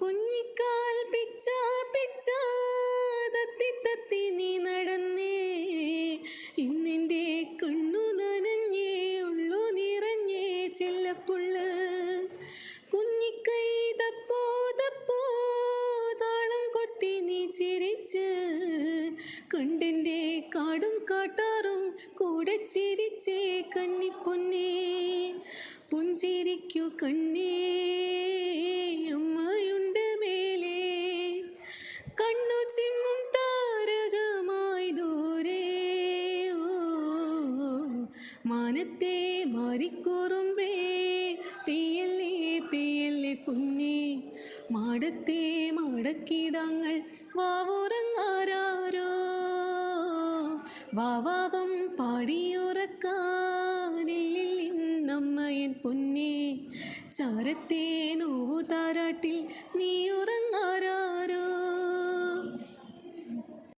കുഞ്ഞിക്കാൽ പിച്ച പിച്ച തത്തി തത്തി നീ നടന്നേ, ഇന്നെൻ്റെ കണ്ണു നനഞ്ഞേ ഉള്ളു നിറഞ്ഞേ ചെല്ലപ്പുള്ള. കുഞ്ഞിക്കൈ തപ്പോ തപ്പോ താളം കൊട്ടി നീ ചിരിച്ച്, കണ്ടെൻ്റെ കാടും കാട്ടാറും കൂടെ ചിരിച്ചേ കന്നിപ്പൊന്നേ. പുഞ്ചിരിക്കു കണ്ണേ അമ്മയുണ്ട് മേലേ, കണ്ണു ചിമ്മും താരകമായി ദൂരെ. ഓ മാനത്തെ മാറിക്കുറുമ്പേ പെയ്യല്ലേ പെയ്യല്ലേ കുഞ്ഞേ, മാടത്തെ മാടക്കിടാങ്ങൾ വാവുറങ്ങാരോ, വാവാവം പാടിയുറക്കാനില്ലിന്നമ്മയൻ പൊന്നേ. ചാരത്തെ നോവു